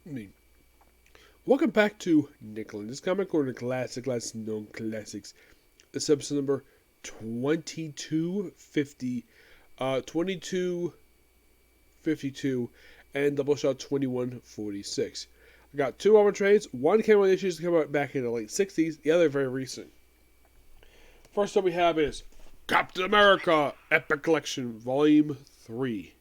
Me. Welcome back to Nicholas Comic Corner Classic, Less Known Classics. This episode number 2250, 2252, and Doubleshot 2146. I got two armor trades. One came out issues that came out back in the late 60s, the other very recent. First up we have is Captain America Epic Collection Volume 3.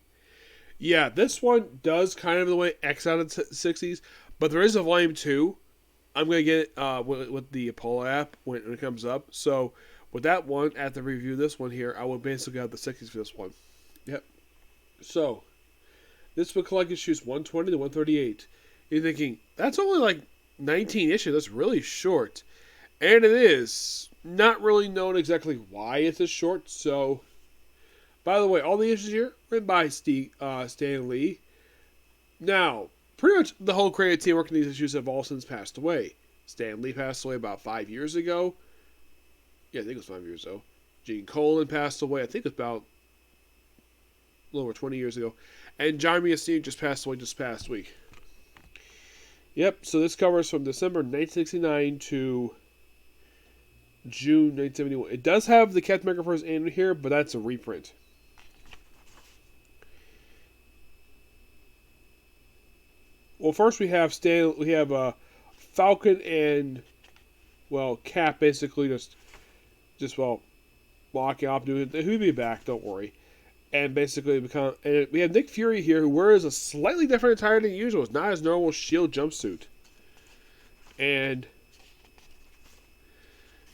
Yeah, this one does kind of the way X out of the 60s, but there is a Volume 2. I'm going to get it with the Apollo app when it comes up. So, with that one, after review this one here, I will basically have the 60s for this one. Yep. So, this will collect issues 120 to 138. You're thinking, that's only like 19 issues. That's really short. And it is. Not really known exactly why it's this short, so... By the way, all the issues here written by Stan Lee. Now, pretty much the whole creative team working these issues have all since passed away. Stan Lee passed away about 5 years ago. Yeah, I think it was 5 years ago. Gene Colan passed away, I think it was about a little over 20 years ago. And John Romita just passed away this past week. Yep, so this covers from December 1969 to June 1971. It does have the Captain America first in here, but that's a reprint. Well, first we have Falcon and Cap basically just walking off doing it. He'll be back, don't worry. And basically and we have Nick Fury here who wears a slightly different attire than usual. It's not his normal Shield jumpsuit. And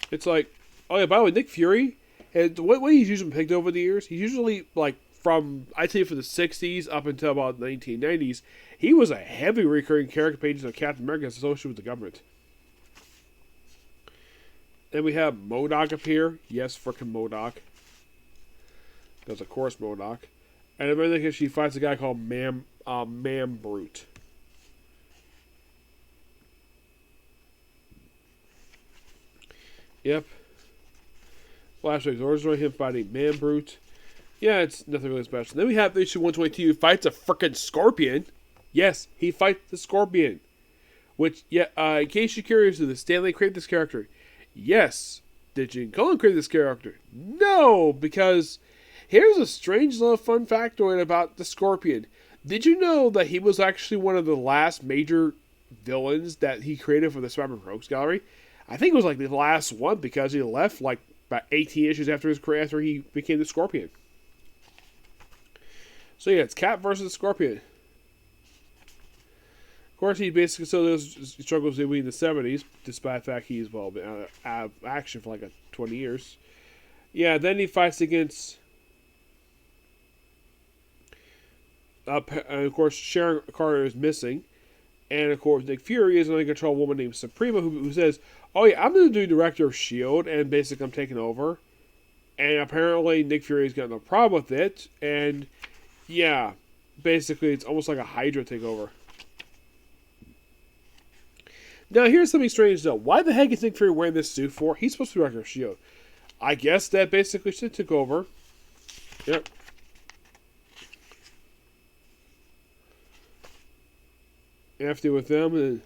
it's like, oh yeah, by the way, Nick Fury, and what way he's usually been picked over the years, he's usually like from the 60s up until about the 1990s, he was a heavy recurring character pages of Captain America associated with the government. Then we have MODOK appear. Yes, frickin' MODOK. Because of course MODOK. And then she fights a guy called Man Brute. Yep. Flashback's orders on him fighting Man Brute. Yeah, it's nothing really special. Then we have issue 122 who fights a frickin' Scorpion. Yes, he fights the Scorpion. Which, yeah, in case you're curious, did Stan Lee create this character? Yes. Did Gene Colan create this character? No, because here's a strange little fun factoid about the Scorpion. Did you know that he was actually one of the last major villains that he created for the Spider-Man Rogues Gallery? I think it was like the last one because he left like about 18 issues after he became the Scorpion. So yeah, it's Cap versus the Scorpion. Of course, he basically struggles in the 70s, despite the fact he's been out of action for like 20 years. Yeah, then he fights against, and of course, Sharon Carter is missing, and of course, Nick Fury is an uncontrolled woman named Suprema who says, "Oh yeah, I'm the new director of S.H.I.E.L.D. and basically I'm taking over." And apparently, Nick Fury's got no problem with it, and yeah, basically, it's almost like a Hydra takeover. Now, here's something strange, though. Why the heck is Nick Fury wearing this suit for? He's supposed to be director of S.H.I.E.L.D. I guess that basically she took over. Yep. After with them, and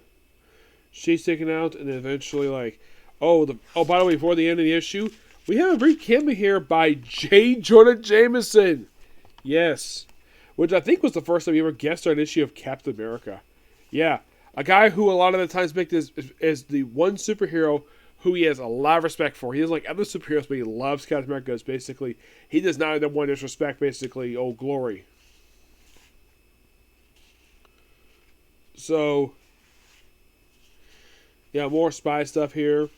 she's taken out, and then eventually, like, by the way, before the end of the issue, we have a brief cameo here by J. Jonah Jameson. Yes. Which I think was the first time he ever guest starred an issue of Captain America. Yeah. A guy who a lot of the times picked as the one superhero who he has a lot of respect for. He doesn't like other superheroes, but he loves Captain America. It's basically, he does not have one disrespect, basically, Old Glory. So, yeah, more spy stuff here.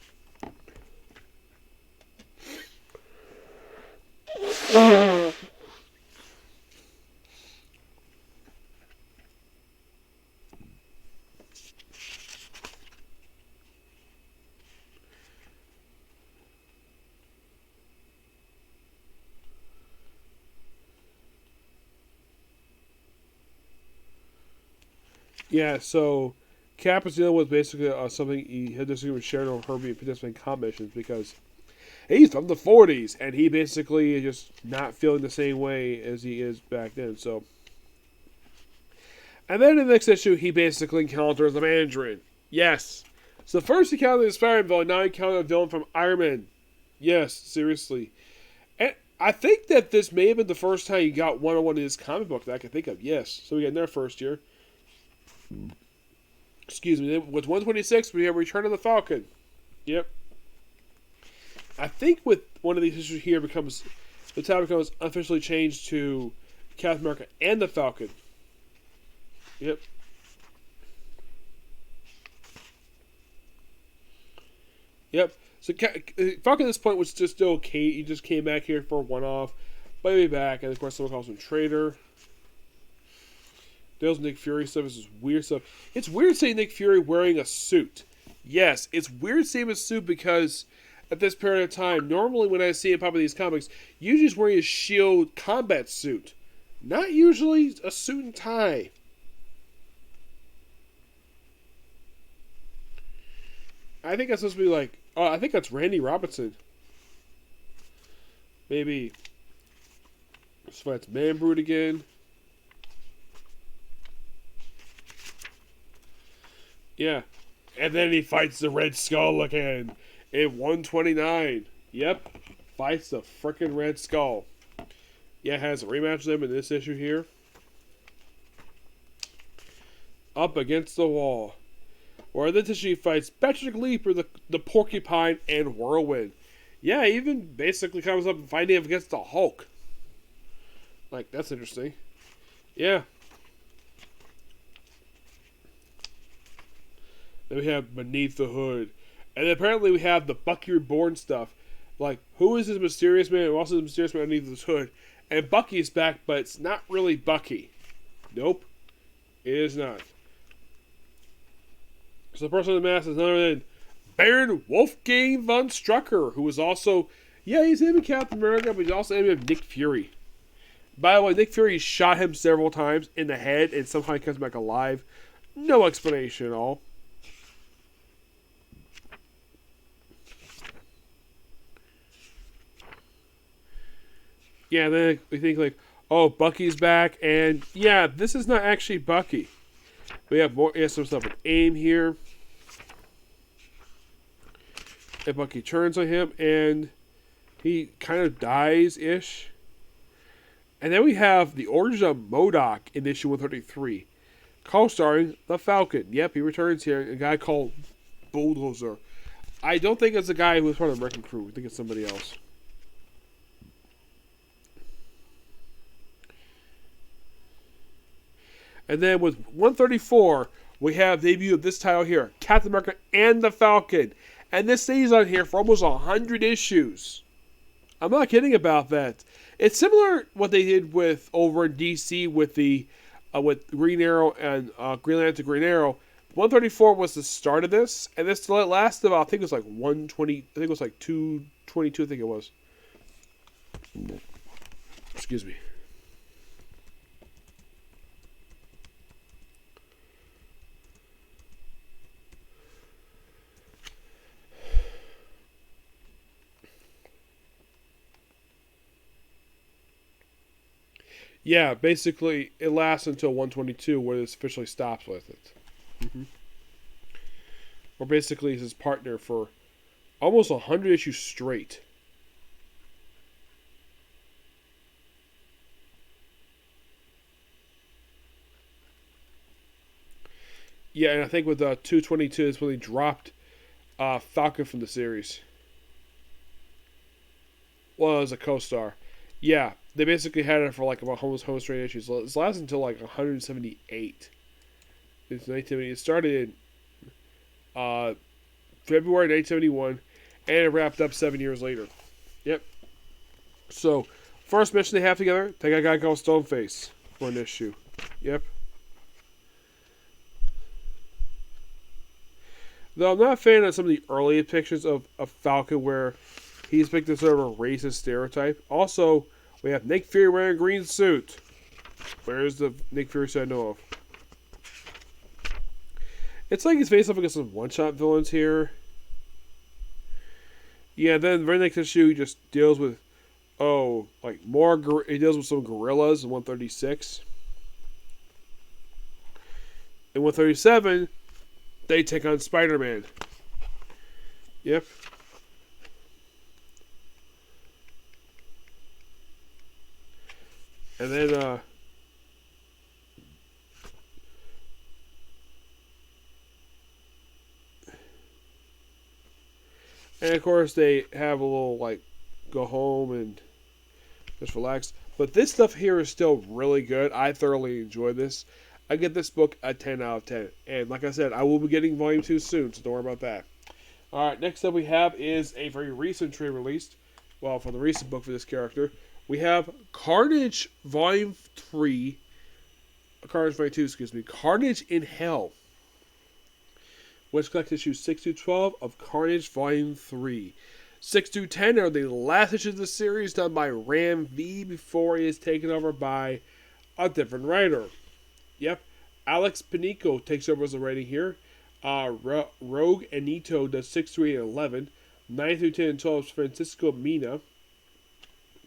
Yeah, so Cap is dealing with basically something he had disagreed with Sharon over her being participating in combat missions because he's from the 40s and he basically is just not feeling the same way as he is back then. So And then in the next issue, he basically encounters the Mandarin. Yes. So first he encountered the Spider-Man villain, now he encountered a villain from Iron Man. Yes, seriously. And I think that this may have been the first time he got one-on-one in his comic book that I can think of. Yes. So we got in their first year. Excuse me. With 126, we have Return of the Falcon. Yep. I think with one of these issues here the title becomes officially changed to Captain America and the Falcon. Yep. Yep. So Falcon at this point was just still okay. He just came back here for a one-off. But he'll be back. And of course someone calls him Traitor. There's Nick Fury stuff. This is weird stuff. It's weird seeing Nick Fury wearing a suit. Yes, it's weird seeing a suit because at this period of time, normally when I see him pop in these comics, usually he's wearing a SHIELD combat suit. Not usually a suit and tie. I think that's supposed to be like... Oh, I think that's Randy Robinson. Maybe. So that's Man Brute again. Yeah. And then he fights the Red Skull again. In 129. Yep. Fights the frickin' Red Skull. Yeah, has a rematch with him in this issue here. Up against the wall. Where this issue fights Patrick Leaper, the Porcupine, and Whirlwind. Yeah, even basically comes up and fighting him against the Hulk. Like, that's interesting. Yeah. Then we have Beneath the Hood. And apparently we have the Bucky Reborn stuff. Like, who is this mysterious man? Who also is the mysterious man underneath this hood? And Bucky is back, but it's not really Bucky. Nope. It is not. So the person in the mask is none other than Baron Wolfgang von Strucker, who was also... Yeah, he's him in Captain America, but he's also enemy of Nick Fury. By the way, Nick Fury shot him several times in the head, and somehow he comes back alive. No explanation at all. Yeah, then we think like, oh, Bucky's back, and yeah, this is not actually Bucky. We have more, some stuff with AIM here. And Bucky turns on him, and he kind of dies-ish. And then we have the origin of MODOK in issue 133. Co-starring the Falcon. Yep, he returns here. A guy called Bulldozer. I don't think it's the guy who was part of the Wrecking Crew. I think it's somebody else. And then with 134, we have the debut of this title here. Captain America and the Falcon. And this stays on here for almost 100 issues. I'm not kidding about that. It's similar what they did with over in DC with the with Green Arrow and Green Lantern Green Arrow. 134 was the start of this, and this lasted about, I think it was like 120. I think it was like 222. I think it was. Excuse me. Yeah, basically, it lasts until 122, where it officially stops with it. Mm-hmm. Or basically, he's his partner for almost 100 issues straight. Yeah, and I think with 222 is when he dropped Falcon from the series. Well, as a co-star. Yeah, they basically had it for like about almost 100 issues. So it's lasted until like 178. It's 1970. It started in February 1971, and it wrapped up 7 years later. Yep. So, first mission they have together, take a guy called Stoneface for an issue. Yep. Though I'm not a fan of some of the early depictions of Falcon where he's picked as sort of a racist stereotype. Also, we have Nick Fury wearing a green suit. Where's the Nick Fury suit I know of? It's like he's faced up against some one-shot villains here. Yeah, then very next issue he just deals with, he deals with some gorillas in 136. In 137, they take on Spider-Man. Yep. And then, and of course they have a little, like, go home and just relax. But this stuff here is still really good. I thoroughly enjoy this. I get this book a 10 out of 10. And like I said, I will be getting Volume 2 soon, so don't worry about that. Alright, next up we have is a very recent trade released. Well, for the recent book for this character. We have Carnage Volume 3. Carnage Volume 2, excuse me. Carnage in Hell. Which collects issues 6 through 12 of Carnage Volume 3. 6 through 10 are the last issues of the series done by Ram V before he is taken over by a different writer. Yep. Alex Panico takes over as the writing here. Rogue Anito does 6 through 8 and 11. 9 through 10 and 12 is Francisco Mina.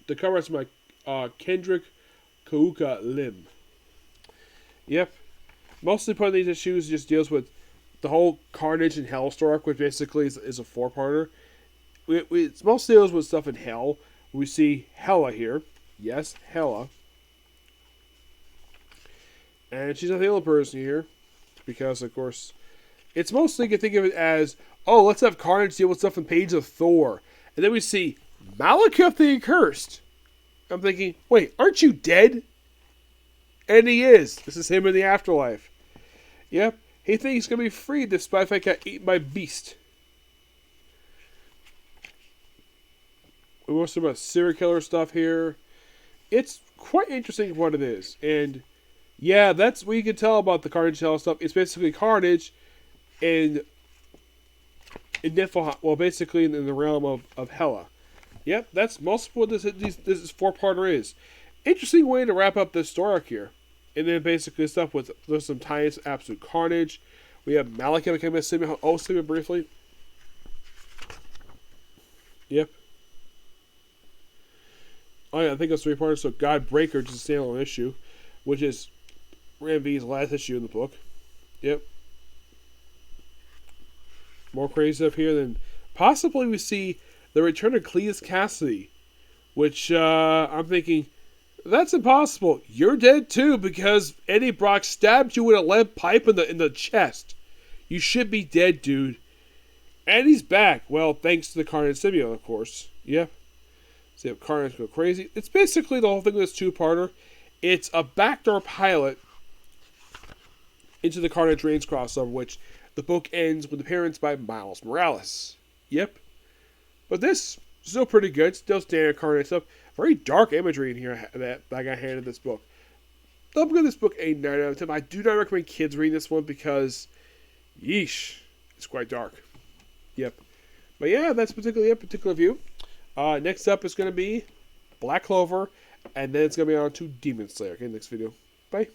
The cover is by Kendrick Kauka Lim. Yep. Mostly part of these issues just deals with the whole Carnage in Hell story arc, which basically is a 4-parter. It mostly deals with stuff in Hell. We see Hela here. Yes, Hela. And she's not the only person here. Because, of course, it's mostly, you can think of it as, oh, let's have Carnage deal with stuff in Pages of Thor. And then we see Malekith the Accursed. I'm thinking, wait, aren't you dead? And he is. This is him in the afterlife. Yep. He thinks he's going to be freed despite the fact he got eaten by Beast. We want some serial killer stuff here. It's quite interesting what it is. And yeah, that's what you can tell about the Carnage Hell stuff. It's basically Carnage in Niflheim. Well, basically in the realm of Hela. Yep, that's most of what this 4-parter is. Interesting way to wrap up this story arc here. And then basically stuff with there's some tie-ins to Absolute Carnage. We have Malekith becoming a Simeon. Oh, Simeon briefly. Yep. Oh yeah, I think it's 3-parters. So Godbreaker, just a standalone issue, which is Ram V's last issue in the book. Yep. More crazy stuff here. Then possibly we see the return of Cletus Cassidy, which I'm thinking, that's impossible. You're dead too because Eddie Brock stabbed you with a lead pipe in the chest. You should be dead, dude. And he's back. Well, thanks to the Carnage symbiote, of course. Yep. See if Carnage go crazy. It's basically the whole thing with this 2-parter. It's a backdoor pilot into the Carnage Reigns crossover, which the book ends with appearance by Miles Morales. Yep. But this is still pretty good. Still standard Carnage stuff. Very dark imagery in here that I got handed this book. I'm giving this book a 9 out of 10. I do not recommend kids reading this one because, yeesh, it's quite dark. Yep. But yeah, that's particularly a particular view. Next up is going to be Black Clover, and then it's going to be on to Demon Slayer. Okay, next video. Bye.